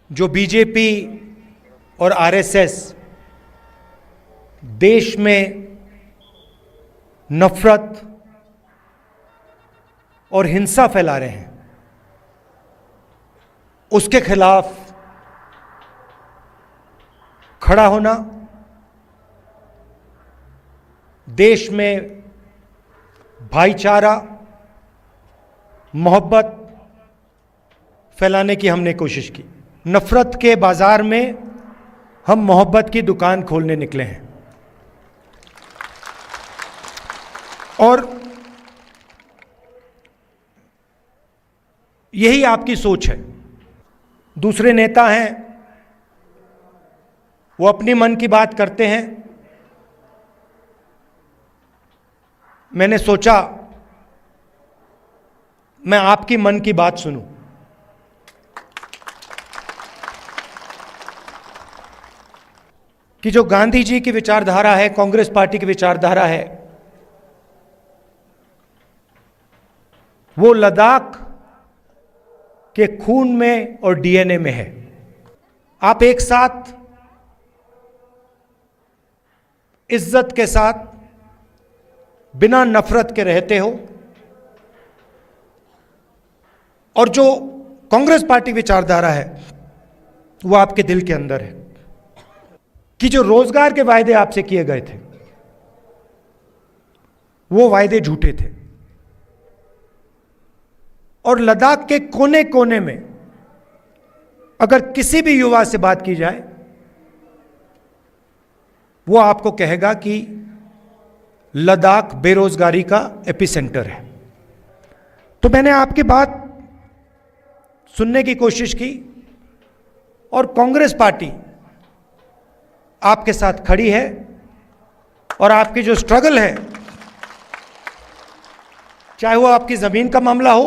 जो बीजेपी और आरएसएस देश में नफरत और हिंसा फैला रहे हैं, उसके खिलाफ खड़ा होना, देश में भाईचारा, मोहब्बत फैलाने की हमने कोशिश की। नफरत के बाजार में हम मोहब्बत की दुकान खोलने निकले हैं और यही आपकी सोच है। दूसरे नेता हैं, वो अपनी मन की बात करते हैं। मैंने सोचा मैं आपकी मन की बात सुनूं। कि जो गांधी जी की विचारधारा है, कांग्रेस पार्टी की विचारधारा है, वो लद्दाख के खून में और डीएनए में है। आप एक साथ इज्जत के साथ बिना नफरत के रहते हो, और जो कांग्रेस पार्टी विचारधारा है वो आपके दिल के अंदर है। कि जो रोजगार के वायदे आपसे किए गए थे वो वायदे झूठे थे, और लद्दाख के कोने कोने में अगर किसी भी युवा से बात की जाए वो आपको कहेगा कि लद्दाख बेरोजगारी का एपिसेंटर है। तो मैंने आपकी बात सुनने की कोशिश की और कांग्रेस पार्टी आपके साथ खड़ी है, और आपकी जो स्ट्रगल है, चाहे वो आपकी जमीन का मामला हो,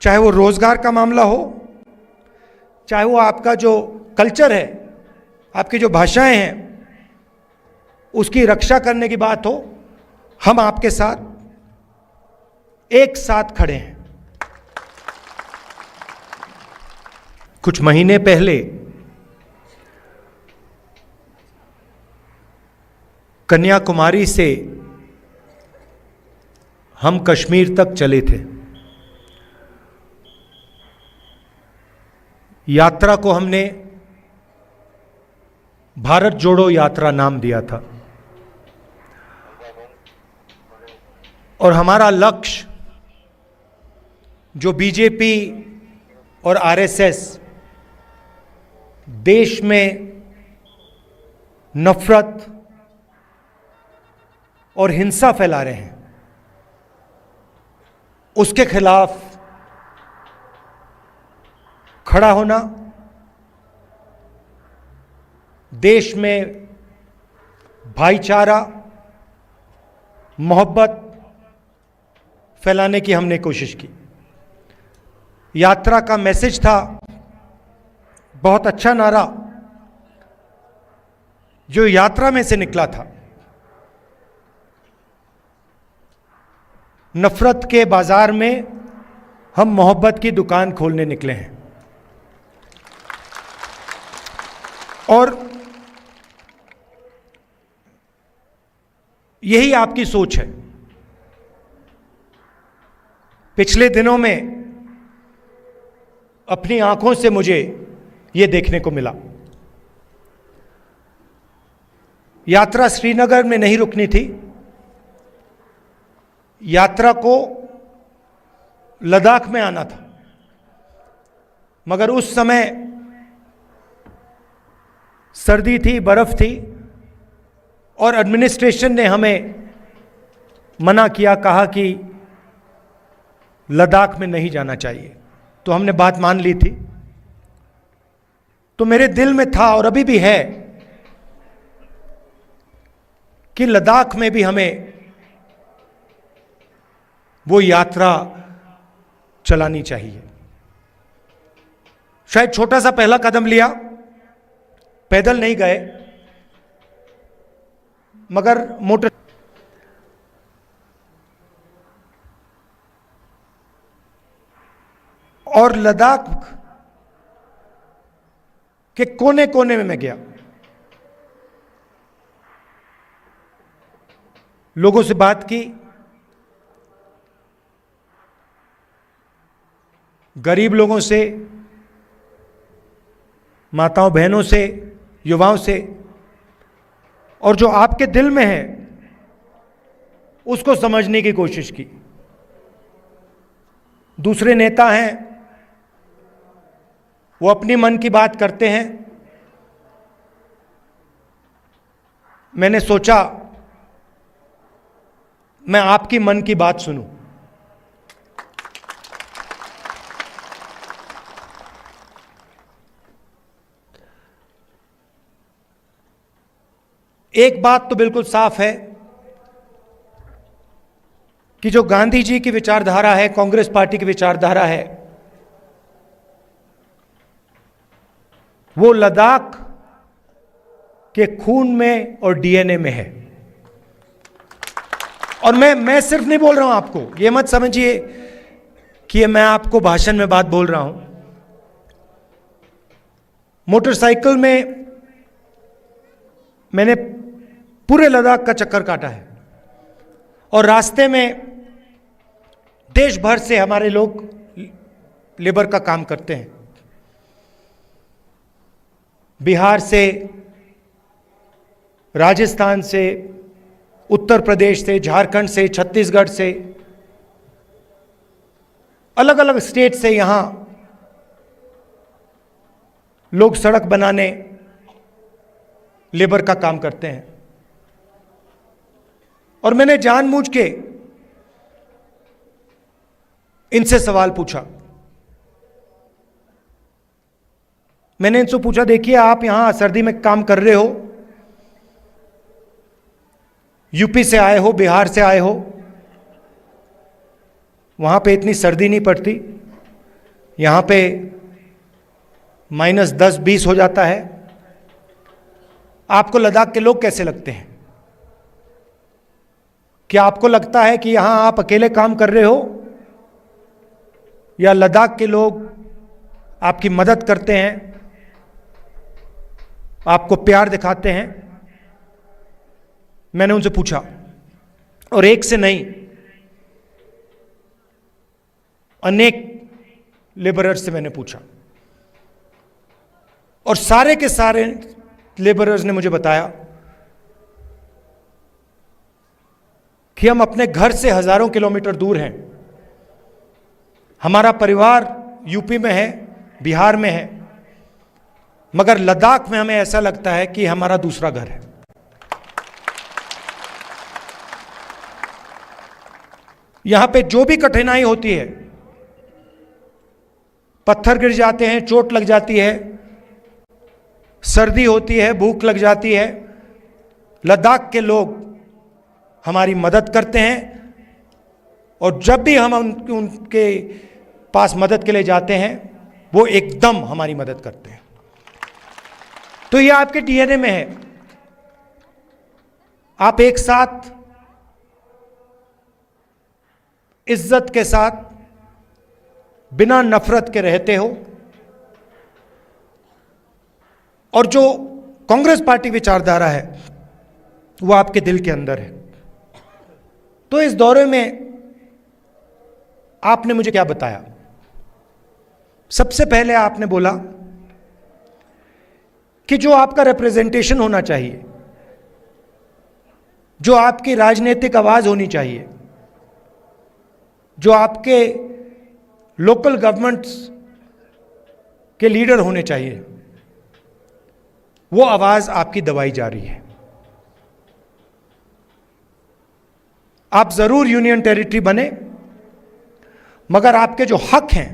चाहे वो रोजगार का मामला हो, चाहे वो आपका जो कल्चर है, आपकी जो भाषाएं हैं, उसकी रक्षा करने की बात हो, हम आपके साथ एक साथ खड़े हैं। कुछ महीने पहले कन्याकुमारी से हम कश्मीर तक चले थे। यात्रा को हमने भारत जोड़ो यात्रा नाम दिया था, और हमारा लक्ष्य जो बीजेपी और आरएसएस देश में नफरत और हिंसा फैला रहे हैं, उसके खिलाफ खड़ा होना, देश में भाईचारा, मोहब्बत फैलाने की हमने कोशिश की। यात्रा का मैसेज था, बहुत अच्छा नारा जो यात्रा में से निकला था, नफरत के बाजार में हम मोहब्बत की दुकान खोलने निकले हैं। और यही आपकी सोच है। पिछले दिनों में अपनी आंखों से मुझे यह देखने को मिला। यात्रा श्रीनगर में नहीं रुकनी थी, यात्रा को लद्दाख में आना था, मगर उस समय सर्दी थी, बर्फ थी, और एडमिनिस्ट्रेशन ने हमें मना किया, कहा कि लद्दाख में नहीं जाना चाहिए। तो हमने बात मान ली थी। तो मेरे दिल में था और अभी भी है कि लद्दाख में भी हमें वो यात्रा चलानी चाहिए। शायद छोटा सा पहला कदम लिया, पैदल नहीं गए, मगर मोटर और लद्दाख के कोने कोने में मैं गया, लोगों से बात की, गरीब लोगों से, माताओं बहनों से, युवाओं से, और जो आपके दिल में है उसको समझने की कोशिश की। दूसरे नेता हैं, वो अपनी मन की बात करते हैं। मैंने सोचा मैं आपकी मन की बात सुनूं। एक बात तो बिल्कुल साफ है कि जो गांधी जी की विचारधारा है, कांग्रेस पार्टी की विचारधारा है, वो लद्दाख के खून में और डीएनए में है। और मैं सिर्फ नहीं बोल रहा हूं आपको, ये मत समझिए कि ये मैं आपको भाषण में बात बोल रहा हूं। मोटरसाइकिल में मैंने पूरे लद्दाख का चक्कर काटा है और रास्ते में देश भर से हमारे लोग लेबर का काम करते हैं। बिहार से, राजस्थान से, उत्तर प्रदेश से, झारखंड से, छत्तीसगढ़ से, अलग अलग स्टेट से यहां लोग सड़क बनाने, लेबर का काम करते हैं। और मैंने जानबूझ के इनसे सवाल पूछा। मैंने इनसे पूछा, देखिए आप यहां सर्दी में काम कर रहे हो, यूपी से आए हो, बिहार से आए हो, वहां पे इतनी सर्दी नहीं पड़ती, यहां पे -10-20 हो जाता है, आपको लद्दाख के लोग कैसे लगते हैं? क्या आपको लगता है कि यहां आप अकेले काम कर रहे हो या लद्दाख के लोग आपकी मदद करते हैं, आपको प्यार दिखाते हैं? मैंने उनसे पूछा, और एक से नहीं, अनेक लेबरर्स से मैंने पूछा, और सारे के सारे लेबरर्स ने मुझे बताया कि हम अपने घर से हजारों किलोमीटर दूर हैं, हमारा परिवार यूपी में है, बिहार में है, मगर लद्दाख में हमें ऐसा लगता है कि हमारा दूसरा घर है। यहां पे जो भी कठिनाई होती है, पत्थर गिर जाते हैं, चोट लग जाती है, सर्दी होती है, भूख लग जाती है, लद्दाख के लोग हमारी मदद करते हैं। और जब भी हम उनके पास मदद के लिए जाते हैं, वो एकदम हमारी मदद करते हैं। तो ये आपके डीएनए में है। आप एक साथ इज्जत के साथ, बिना नफरत के रहते हो, और जो कांग्रेस पार्टी विचारधारा है वो आपके दिल के अंदर है। तो इस दौरे में आपने मुझे क्या बताया? सबसे पहले आपने बोला कि जो आपका रिप्रेजेंटेशन होना चाहिए, जो आपकी राजनीतिक आवाज होनी चाहिए, जो आपके लोकल गवर्नमेंट्स के लीडर होने चाहिए, वो आवाज आपकी दबाई जा रही है। आप जरूर यूनियन टेरिटरी बने, मगर आपके जो हक हैं,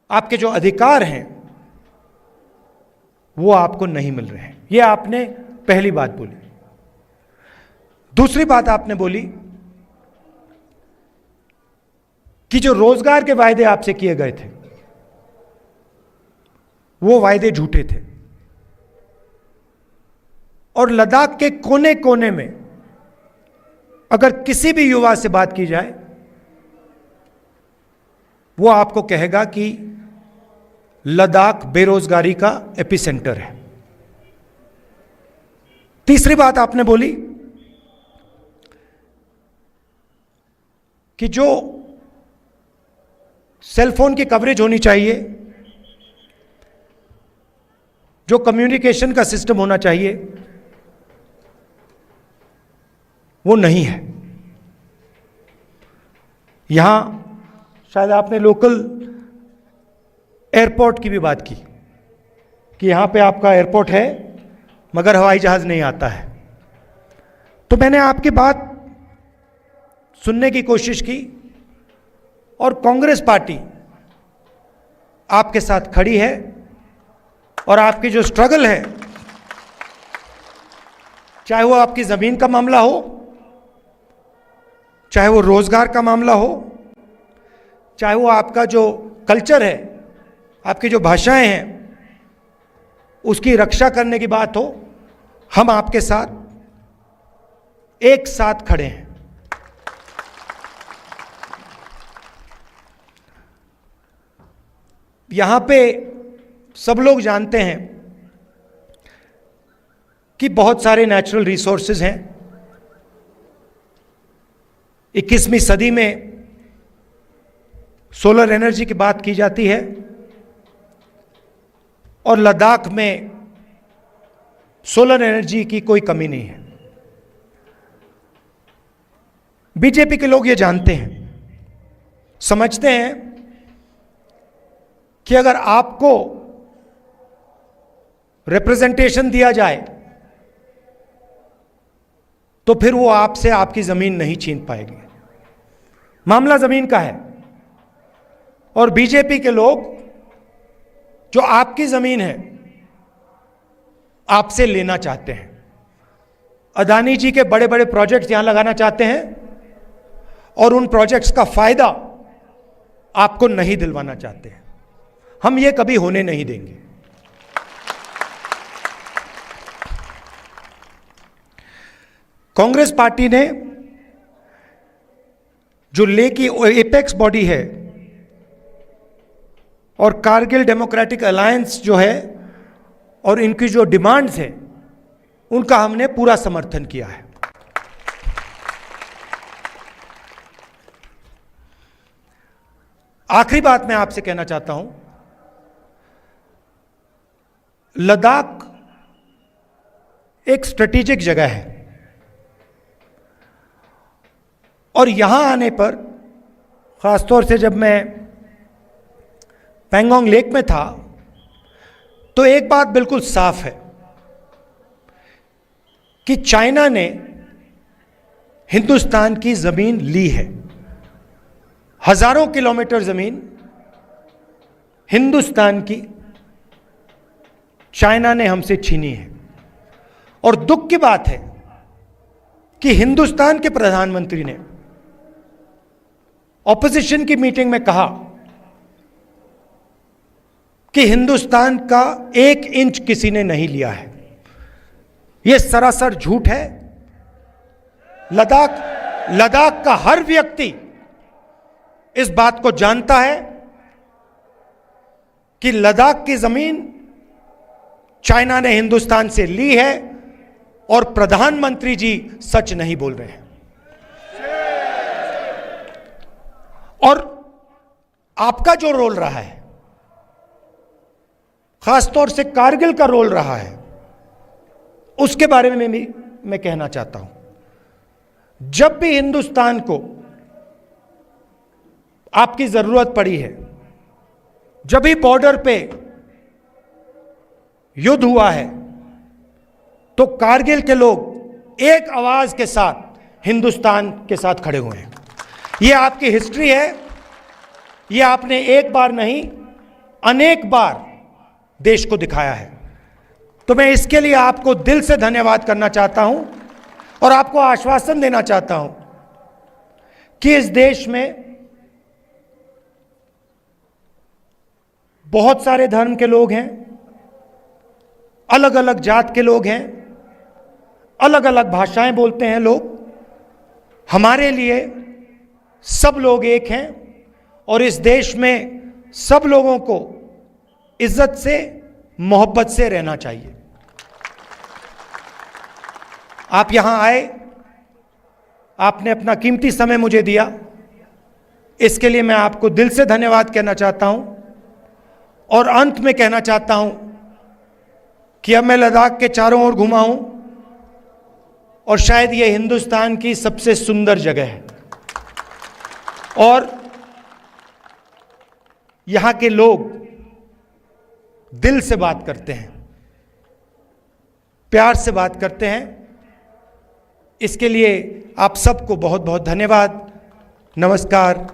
आपके जो अधिकार हैं, वो आपको नहीं मिल रहे हैं। ये आपने पहली बात बोली। दूसरी बात आपने बोली कि जो रोजगार के वायदे आपसे किए गए थे, वो वायदे झूठे थे, और लद्दाख के कोने कोने में अगर किसी भी युवा से बात की जाए, वो आपको कहेगा कि लद्दाख बेरोजगारी का एपिसेंटर है। तीसरी बात आपने बोली कि जो सेलफोन की कवरेज होनी चाहिए, जो कम्युनिकेशन का सिस्टम होना चाहिए, वो नहीं है। यहां शायद आपने लोकल एयरपोर्ट की भी बात की कि यहां पे आपका एयरपोर्ट है मगर हवाई जहाज नहीं आता है। तो मैंने आपकी बात सुनने की कोशिश की और कांग्रेस पार्टी आपके साथ खड़ी है और आपकी जो स्ट्रगल है, चाहे वो आपकी जमीन का मामला हो, चाहे वो रोजगार का मामला हो, चाहे वो आपका जो कल्चर है, आपकी जो भाषाएं हैं, उसकी रक्षा करने की बात हो, हम आपके साथ एक साथ खड़े हैं। यहां पे सब लोग जानते हैं कि बहुत सारे नेचुरल रिसोर्सेज हैं। 21वीं सदी में सोलर एनर्जी की बात की जाती है और लद्दाख में सोलर एनर्जी की कोई कमी नहीं है। बीजेपी के लोग ये जानते हैं, समझते हैं कि अगर आपको रिप्रेजेंटेशन दिया जाए तो फिर वो आपसे आपकी जमीन नहीं छीन पाएगी। मामला जमीन का है और बीजेपी के लोग जो आपकी जमीन है आपसे लेना चाहते हैं। अदानी जी के बड़े बड़े प्रोजेक्ट्स यहां लगाना चाहते हैं और उन प्रोजेक्ट्स का फायदा आपको नहीं दिलवाना चाहते हैं। हम ये कभी होने नहीं देंगे। कांग्रेस पार्टी ने जो ले की एपेक्स बॉडी है और कारगिल डेमोक्रेटिक अलायंस जो है और इनकी जो डिमांड्स हैं उनका हमने पूरा समर्थन किया है। आखिरी बात मैं आपसे कहना चाहता हूं, लद्दाख एक स्ट्रेटेजिक जगह है और यहां आने पर, खासतौर से जब मैं पैंगोंग लेक में था, तो एक बात बिल्कुल साफ है कि चाइना ने हिंदुस्तान की जमीन ली है। हजारों किलोमीटर जमीन हिंदुस्तान की चाइना ने हमसे छीनी है। और दुख की बात है कि हिंदुस्तान के प्रधानमंत्री ने ऑपोजिशन की मीटिंग में कहा कि हिंदुस्तान का 1 इंच किसी ने नहीं लिया है। यह सरासर झूठ है। लद्दाख का हर व्यक्ति इस बात को जानता है कि लद्दाख की जमीन चाइना ने हिंदुस्तान से ली है और प्रधानमंत्री जी सच नहीं बोल रहे हैं। और आपका जो रोल रहा है, खासतौर से कारगिल का रोल रहा है, उसके बारे में भी मैं कहना चाहता हूं। जब भी हिंदुस्तान को आपकी जरूरत पड़ी है, जब भी बॉर्डर पे युद्ध हुआ है, तो कारगिल के लोग एक आवाज के साथ हिंदुस्तान के साथ खड़े हुए हैं। यह आपकी हिस्ट्री है। यह आपने एक बार नहीं, अनेक बार देश को दिखाया है। तो मैं इसके लिए आपको दिल से धन्यवाद करना चाहता हूं और आपको आश्वासन देना चाहता हूं कि इस देश में बहुत सारे धर्म के लोग हैं, अलग अलग जात के लोग हैं, अलग अलग भाषाएं बोलते हैं लोग। हमारे लिए सब लोग एक हैं और इस देश में सब लोगों को इज्जत से, मोहब्बत से रहना चाहिए। आप यहां आए, आपने अपना कीमती समय मुझे दिया, इसके लिए मैं आपको दिल से धन्यवाद कहना चाहता हूं। और अंत में कहना चाहता हूं कि अब मैं लद्दाख के चारों ओर घुमा हूं और शायद ये हिंदुस्तान की सबसे सुंदर जगह है। और यहां के लोग दिल से बात करते हैं, प्यार से बात करते हैं। इसके लिए आप सबको बहुत बहुत धन्यवाद। नमस्कार,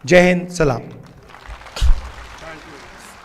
जय हिंद, सलाम।